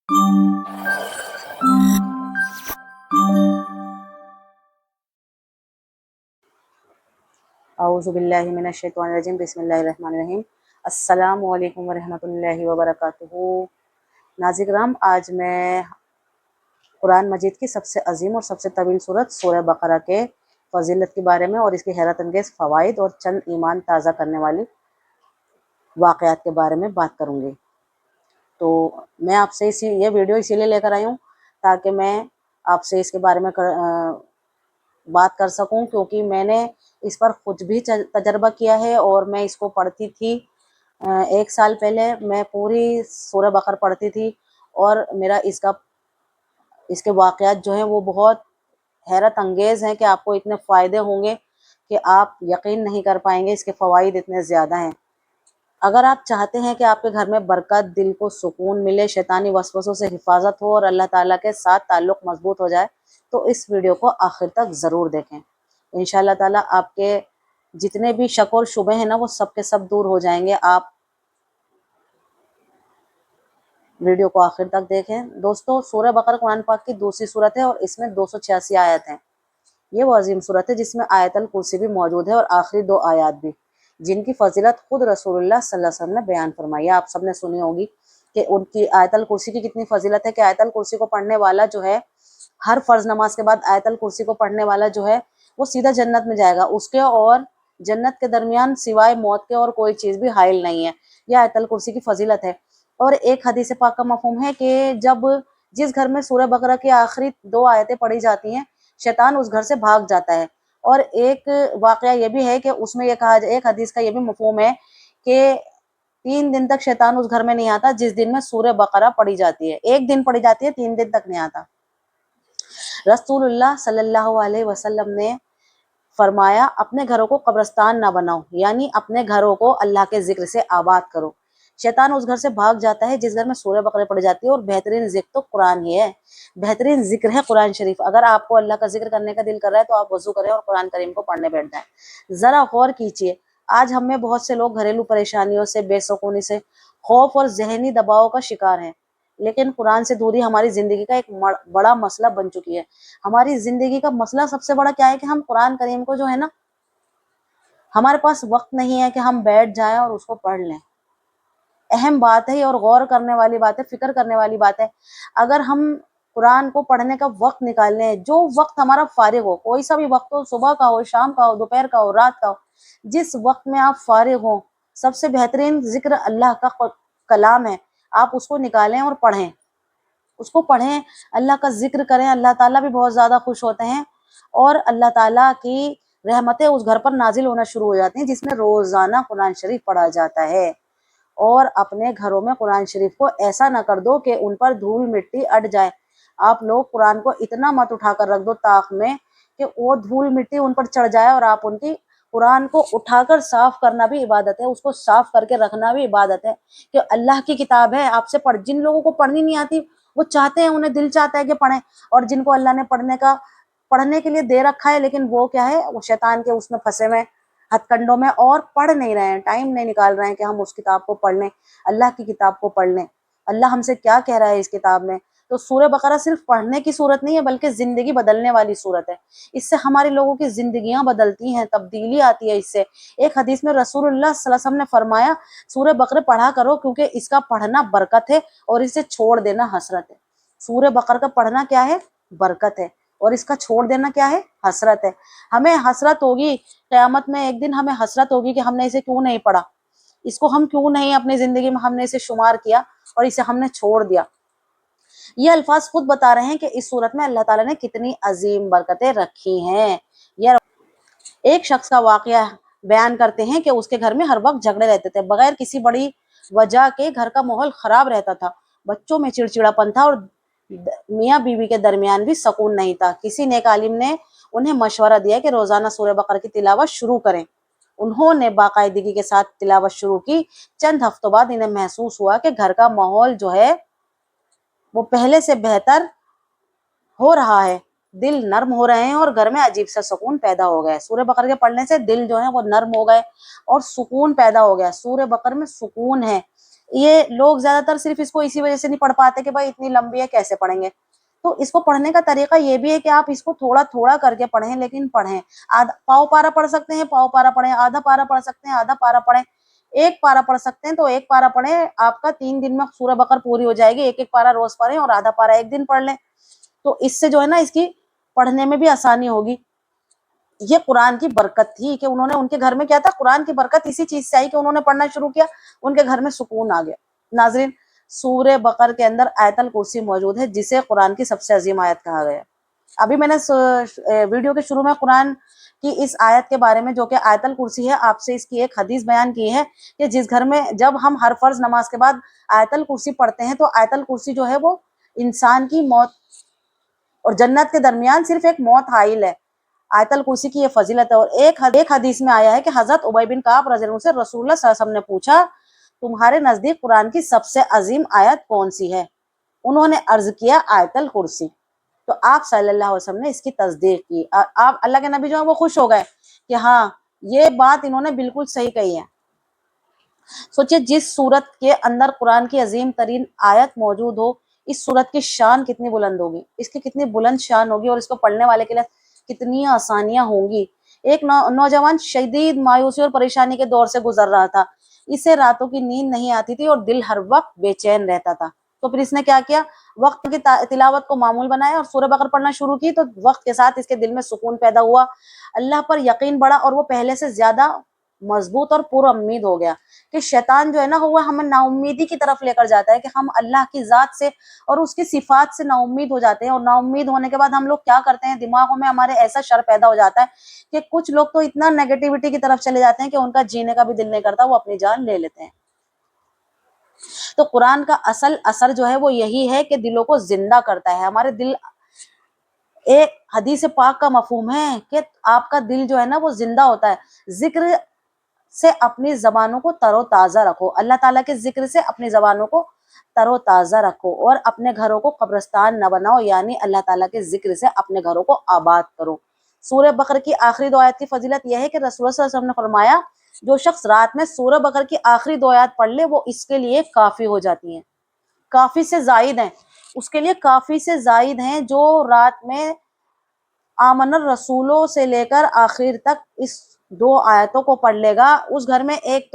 اعوذ باللہ من الشیطان الرجیم، بسم اللہ الرحمن الرحیم۔ السلام علیکم ورحمۃ اللہ وبرکاتہ۔ ناظرین کرام، آج میں قرآن مجید کی سب سے عظیم اور سب سے طویل سورت سورہ بقرہ کے فضیلت کے بارے میں اور اس کی حیرت انگیز فوائد اور چند ایمان تازہ کرنے والی واقعات کے بارے میں بات کروں گی۔ تو میں آپ سے یہ ویڈیو اسی لیے لے کر آئی ہوں تاکہ میں آپ سے اس کے بارے میں بات کر سکوں، کیونکہ میں نے اس پر خود بھی تجربہ کیا ہے اور میں اس کو پڑھتی تھی۔ 1 سال پہلے میں پوری سورہ بقرہ پڑھتی تھی اور میرا اس کے واقعات جو ہیں وہ بہت حیرت انگیز ہیں کہ آپ کو اتنے فائدے ہوں گے کہ آپ یقین نہیں کر پائیں گے، اس کے فوائد اتنے زیادہ ہیں۔ اگر آپ چاہتے ہیں کہ آپ کے گھر میں برکت، دل کو سکون ملے، شیطانی وسوسوں سے حفاظت ہو اور اللہ تعالیٰ کے ساتھ تعلق مضبوط ہو جائے تو اس ویڈیو کو آخر تک ضرور دیکھیں۔ انشاءاللہ تعالیٰ آپ کے جتنے بھی شک اور شبہ ہیں نا وہ سب کے سب دور ہو جائیں گے۔ آپ ویڈیو کو آخر تک دیکھیں۔ دوستو، سورہ بقرہ قرآن پاک کی دوسری سورت ہے اور اس میں 286 آیت ہیں۔ یہ وہ عظیم سورت ہے جس میں آیت الکرسی بھی موجود ہے اور آخری 2 آیات بھی، جن کی فضیلت خود رسول اللہ صلی اللہ علیہ وسلم نے بیان فرمائی ہے۔ آپ سب نے سنی ہوگی کہ ان کی آیت الکرسی کی کتنی فضیلت ہے کہ آیت الکرسی کو پڑھنے والا جو ہے، ہر فرض نماز کے بعد آیت الکرسی کو پڑھنے والا جو ہے وہ سیدھا جنت میں جائے گا۔ اس کے اور جنت کے درمیان سوائے موت کے اور کوئی چیز بھی حائل نہیں ہے۔ یہ آیت الکرسی کی فضیلت ہے۔ اور ایک حدیث پاک کا مفہوم ہے کہ جس گھر میں سورہ بقرہ کی آخری 2 آیتیں پڑھی جاتی ہیں، شیطان اس گھر سے بھاگ جاتا ہے۔ اور ایک واقعہ یہ بھی ہے کہ اس میں یہ کہا، ایک حدیث کا یہ بھی مفہوم ہے کہ 3 دن تک شیطان اس گھر میں نہیں آتا جس دن میں سورہ بقرہ پڑھی جاتی ہے۔ 1 دن پڑھی جاتی ہے، 3 دن تک نہیں آتا۔ رسول اللہ صلی اللہ علیہ وسلم نے فرمایا، اپنے گھروں کو قبرستان نہ بناؤ، یعنی اپنے گھروں کو اللہ کے ذکر سے آباد کرو۔ شیطان اس گھر سے بھاگ جاتا ہے جس گھر میں سورہ بقرہ پڑھی جاتی ہے، اور بہترین ذکر تو قرآن ہی ہے، بہترین ذکر ہے قرآن شریف۔ اگر آپ کو اللہ کا ذکر کرنے کا دل کر رہا ہے تو آپ وضو کریں اور قرآن کریم کو پڑھنے بیٹھ جائیں۔ ذرا غور کیجیے، آج ہم میں بہت سے لوگ گھریلو پریشانیوں سے، بے سکونی سے، خوف اور ذہنی دباؤ کا شکار ہیں، لیکن قرآن سے دوری ہماری زندگی کا ایک بڑا مسئلہ بن چکی ہے۔ ہماری زندگی کا مسئلہ سب سے بڑا کیا ہے کہ ہم قرآن کریم کو جو ہے نا، ہمارے پاس وقت نہیں ہے کہ ہم بیٹھ جائیں اور اس کو پڑھ لیں۔ اہم بات ہے اور غور کرنے والی بات ہے، فکر کرنے والی بات ہے۔ اگر ہم قرآن کو پڑھنے کا وقت نکال لیں، جو وقت ہمارا فارغ ہو، کوئی سا بھی وقت ہو، صبح کا ہو، شام کا ہو، دوپہر کا ہو، رات کا ہو، جس وقت میں آپ فارغ ہوں، سب سے بہترین ذکر اللہ کا کلام ہے، آپ اس کو نکالیں اور پڑھیں، اس کو پڑھیں، اللہ کا ذکر کریں۔ اللہ تعالیٰ بھی بہت زیادہ خوش ہوتے ہیں اور اللہ تعالیٰ کی رحمتیں اس گھر پر نازل ہونا شروع ہو جاتی ہیں جس میں روزانہ قرآن شریف پڑھا جاتا ہے۔ اور اپنے گھروں میں قرآن شریف کو ایسا نہ کر دو کہ ان پر دھول مٹی اٹ جائے۔ آپ لوگ قرآن کو اتنا مت اٹھا کر رکھ دو طاق میں کہ وہ دھول مٹی ان پر چڑھ جائے، اور آپ ان کی قرآن کو اٹھا کر صاف کرنا بھی عبادت ہے، اس کو صاف کر کے رکھنا بھی عبادت ہے کہ اللہ کی کتاب ہے، آپ سے پڑھ۔ جن لوگوں کو پڑھنی نہیں آتی وہ چاہتے ہیں، انہیں دل چاہتا ہے کہ پڑھیں، اور جن کو اللہ نے پڑھنے کے لیے دے رکھا ہے، لیکن وہ کیا ہے، وہ شیطان کے اس میں پھنسے ہوئے ہتھ کنڈوں میں اور پڑھ نہیں رہے ہیں، ٹائم نہیں نکال رہے ہیں کہ ہم اس کتاب کو پڑھ لیں، اللہ کی کتاب کو پڑھ لیں۔ اللہ ہم سے کیا کہہ رہا ہے اس کتاب میں؟ تو سورہ بقرہ صرف پڑھنے کی صورت نہیں ہے بلکہ زندگی بدلنے والی صورت ہے۔ اس سے ہمارے لوگوں کی زندگیاں بدلتی ہیں، تبدیلی آتی ہے اس سے۔ ایک حدیث میں رسول اللہ صلی اللہ علیہ وسلم نے فرمایا، سورہ بقرہ پڑھا کرو کیونکہ اس کا پڑھنا برکت ہے اور اسے چھوڑ دینا حسرت ہے۔ سورہ بقرہ کا پڑھنا کیا ہے؟ برکت ہے، اور اس کا چھوڑ دینا کیا ہے؟ حسرت ہے۔ ہمیں حسرت ہوگی قیامت میں، ایک دن ہمیں حسرت ہوگی کہ ہم نے اسے کیوں نہیں پڑھا، اس کو ہم کیوں نہیں اپنی زندگی میں ہم نے اسے شمار کیا اور اسے ہم نے چھوڑ دیا۔ یہ الفاظ خود بتا رہے ہیں کہ اس صورت میں اللہ تعالیٰ نے کتنی عظیم برکتیں رکھی ہیں۔ ایک شخص کا واقعہ بیان کرتے ہیں کہ اس کے گھر میں ہر وقت جھگڑے رہتے تھے، بغیر کسی بڑی وجہ کے گھر کا ماحول خراب رہتا تھا، بچوں میں چڑچڑاپن تھا اور میاں بیوی کے درمیان بھی سکون نہیں تھا۔ کسی نیک عالم نے انہیں مشورہ دیا کہ روزانہ سورہ بقرہ کی تلاوت شروع کریں۔ انہوں نے باقاعدگی کے ساتھ تلاوت شروع کی۔ چند ہفتوں بعد انہیں محسوس ہوا کہ گھر کا ماحول جو ہے وہ پہلے سے بہتر ہو رہا ہے، دل نرم ہو رہے ہیں اور گھر میں عجیب سا سکون پیدا ہو گیا۔ سورہ بقرہ کے پڑھنے سے دل جو ہے وہ نرم ہو گئے اور سکون پیدا ہو گیا۔ سورہ بقرہ میں سکون ہے، یہ لوگ زیادہ تر صرف اس کو اسی وجہ سے نہیں پڑھ پاتے کہ بھائی اتنی لمبی ہے کیسے پڑھیں گے. تو اس کو پڑھنے کا طریقہ یہ بھی ہے کہ آپ اس کو تھوڑا تھوڑا کر کے پڑھیں، لیکن پڑھیں. پاؤ پارا پڑھ سکتے ہیں پاؤ پارا پڑھیں، آدھا پارا پڑھ سکتے ہیں آدھا پارا پڑھیں، ایک پارا پڑھ سکتے ہیں تو ایک پارا پڑھیں. آپ کا 3 دن میں سورہ بقرہ پوری ہو جائے گی. ایک ایک پارا روز پڑھیں اور آدھا پارا ایک دن پڑھ لیں. تو اس سے جو ہے نا اس کی پڑھنے میں بھی آسانی ہوگی. یہ قرآن کی برکت تھی کہ انہوں نے، ان کے گھر میں کیا تھا، قرآن کی برکت اسی چیز سے آئی کہ انہوں نے پڑھنا شروع کیا، ان کے گھر میں سکون آ گیا. ناظرین، سورہ بقرہ کے اندر آیت الکرسی موجود ہے جسے قرآن کی سب سے عظیم آیت کہا گیا. ابھی میں نے ویڈیو کے شروع میں قرآن کی اس آیت کے بارے میں جو کہ آیت الکرسی ہے آپ سے اس کی ایک حدیث بیان کی ہے کہ جس گھر میں جب ہم ہر فرض نماز کے بعد آیت الکرسی پڑھتے ہیں تو آیت الکرسی جو ہے وہ انسان کی موت اور جنت کے درمیان صرف ایک موت حائل ہے. آیت الکرسی کی یہ فضیلت ہے. اور ایک حدیث میں آیا ہے کہ حضرت ابی بن کعب رضی اللہ عنہ سے رسول اللہ صلی اللہ علیہ وسلم نے پوچھا تمہارے نزدیک قرآن کی سب سے عظیم آیت کون سی ہے؟ انہوں نے عرض کیا آیت الکرسی. تو آپ صلی اللہ علیہ وسلم نے اس کی تصدیق کی. آپ اللہ کے نبی جو ہیں وہ خوش ہو گئے کہ ہاں یہ بات انہوں نے بالکل صحیح کہی ہے. سوچئے جس صورت کے اندر قرآن کی عظیم ترین آیت موجود ہو، اس صورت کی شان کتنی بلند ہوگی، اس کی کتنی بلند شان ہوگی، اور اس کو پڑھنے والے کے لیے کتنی آسانیاں ہوں گی. ایک نوجوان شدید مایوسی اور پریشانی کے دور سے گزر رہا تھا. اسے راتوں کی نیند نہیں آتی تھی اور دل ہر وقت بے چین رہتا تھا. تو پھر اس نے کیا کیا، وقت کی تلاوت کو معمول بنایا اور سورہ بقرہ پڑھنا شروع کی. تو وقت کے ساتھ اس کے دل میں سکون پیدا ہوا، اللہ پر یقین بڑھا اور وہ پہلے سے زیادہ مضبوط اور پر امید ہو گیا. کہ شیطان جو ہے نا وہ ہمیں نا امیدی کی طرف لے کر جاتا ہے کہ ہم اللہ کی ذات سے اور اس کی صفات سے نا امید ہو جاتے ہیں. اور نا امید ہونے کے بعد ہم لوگ کیا کرتے ہیں، دماغوں میں ہمارے ایسا شر پیدا ہو جاتا ہے کہ کچھ لوگ تو اتنا نیگیٹیوٹی کی طرف چلے جاتے ہیں کہ ان کا جینے کا بھی دل نہیں کرتا، وہ اپنی جان لے لیتے ہیں. تو قرآن کا اصل اثر جو ہے وہ یہی ہے کہ دلوں کو زندہ کرتا ہے. ہمارے دل، ایک حدیث پاک کا مفہوم ہے کہ آپ کا دل جو ہے نا وہ زندہ ہوتا ہے. ذکر سے اپنی زبانوں کو تر و تازہ رکھو، اللہ تعالیٰ کے ذکر سے اپنی زبانوں کو تر و تازہ رکھو، اور اپنے گھروں کو قبرستان نہ بناؤ، یعنی اللہ تعالیٰ کے ذکر سے اپنے گھروں کو آباد کرو. سورہ بقرہ کی آخری 2 آیت کی فضیلت یہ ہے کہ رسول اللہ صلی اللہ علیہ وسلم نے فرمایا جو شخص رات میں سورہ بقرہ کی آخری 2 آیات پڑھ لے وہ اس کے لیے کافی ہو جاتی ہیں. کافی سے زائد ہیں، اس کے لیے کافی سے زائد ہیں. جو رات میں آمن الرسولوں سے لے کر آخر تک اس 2 آیتوں کو پڑھ لے گا، اس گھر میں ایک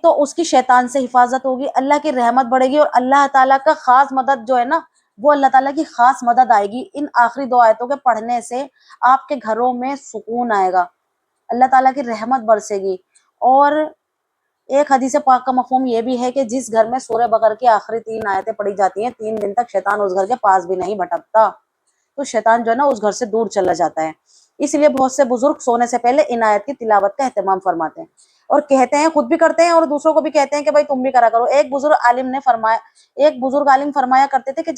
تو اس کی شیطان سے حفاظت ہوگی، اللہ کی رحمت بڑھے گی، اور اللہ تعالیٰ کا خاص مدد جو ہے نا وہ اللہ تعالیٰ کی خاص مدد آئے گی. ان آخری 2 آیتوں کے پڑھنے سے آپ کے گھروں میں سکون آئے گا، اللہ تعالیٰ کی رحمت برسے گی. اور ایک حدیث پاک کا مفہوم یہ بھی ہے کہ جس گھر میں سورہ بقرہ کی آخری 3 آیتیں پڑھی جاتی ہیں 3 دن تک شیطان اس گھر کے پاس بھی نہیں بھٹکتا. تو شیطان جو ہے نا اس گھر سے دور چلا جاتا ہے. اس لیے بہت سے بزرگ سونے سے پہلے ان آیت کی تلاوت کا اہتمام فرماتے ہیں اور کہتے ہیں، خود بھی کرتے ہیں اور دوسروں کو بھی کہتے ہیں کہ بھائی تم بھی کرا کرو. ایک بزرگ عالم فرمایا کرتے تھے کہ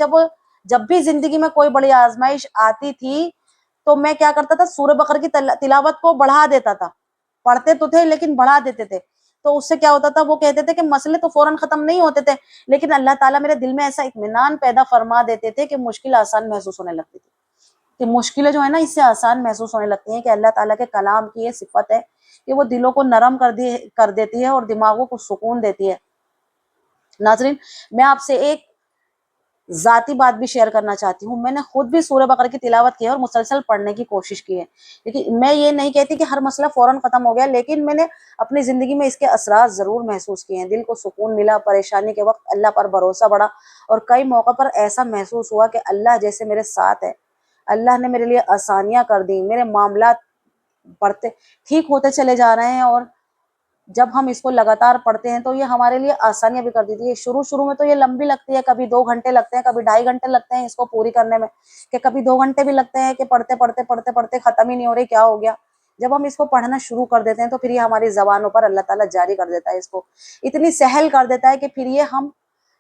جب بھی زندگی میں کوئی بڑی آزمائش آتی تھی تو میں کیا کرتا تھا، سورہ بقرہ کی تلاوت کو بڑھا دیتا تھا. پڑھتے تو تھے لیکن بڑھا دیتے تھے. تو اس سے کیا ہوتا تھا، وہ کہتے تھے کہ مسئلے تو فوراً ختم نہیں ہوتے تھے لیکن اللہ تعالیٰ میرے دل میں ایسا اطمینان پیدا فرما دیتے تھے کہ مشکل آسان محسوس ہونے لگتی تھی، کہ مشکلیں جو ہے نا اس سے آسان محسوس ہونے لگتی ہیں. کہ اللہ تعالیٰ کے کلام کی یہ صفت ہے کہ وہ دلوں کو نرم کر دیتی ہے اور دماغوں کو سکون دیتی ہے. ناظرین، میں آپ سے ایک ذاتی بات بھی شیئر کرنا چاہتی ہوں. میں نے خود بھی سورہ بقرہ کی تلاوت کی ہے اور مسلسل پڑھنے کی کوشش کی ہے. لیکن میں یہ نہیں کہتی کہ ہر مسئلہ فوراً ختم ہو گیا، لیکن میں نے اپنی زندگی میں اس کے اثرات ضرور محسوس کیے ہیں. دل کو سکون ملا، پریشانی کے وقت اللہ پر بھروسہ بڑھا، اور کئی موقع پر ایسا محسوس ہوا کہ اللہ جیسے میرے ساتھ ہے. اللہ نے میرے لیے آسانیاں کر دی، میرے معاملات بڑھتے ٹھیک ہوتے چلے جا رہے ہیں. اور جب ہم اس کو لگاتار پڑھتے ہیں تو یہ ہمارے لیے آسانیاں بھی کر دیتی ہے. شروع میں تو یہ لمبی لگتی ہے، کبھی 2 گھنٹے لگتے ہیں، کبھی 2.5 گھنٹے لگتے ہیں اس کو پوری کرنے میں، کہ کبھی 2 گھنٹے بھی لگتے ہیں کہ پڑھتے ختم ہی نہیں ہو رہی، کیا ہو گیا. جب ہم اس کو پڑھنا شروع کر دیتے ہیں تو پھر یہ ہماری زبانوں پر اللہ تعالیٰ جاری کر دیتا ہے، اس کو اتنی سہل کر دیتا ہے کہ پھر یہ ہم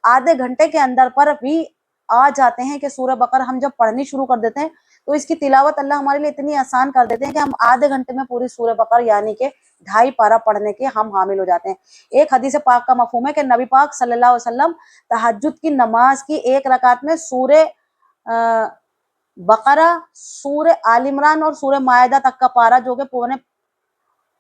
آدھے گھنٹے کے اندر پر بھی آ جاتے ہیں. کہ سورہ بقرہ ہم جب پڑھنی شروع کر دیتے ہیں تو اس کی تلاوت اللہ ہمارے لیے اتنی آسان کر دیتے ہیں کہ ہم آدھے گھنٹے میں پوری سورہ بقرہ یعنی کہ 2.5 پارہ پڑھنے کے ہم حامل ہو جاتے ہیں. ایک حدیث پاک کا مفہوم ہے کہ نبی پاک صلی اللہ علیہ وسلم تہجد کی نماز کی 1 رکعت میں سورہ بقرہ، سورہ آل عمران اور سورہ مائدہ تک کا پارہ جو کہ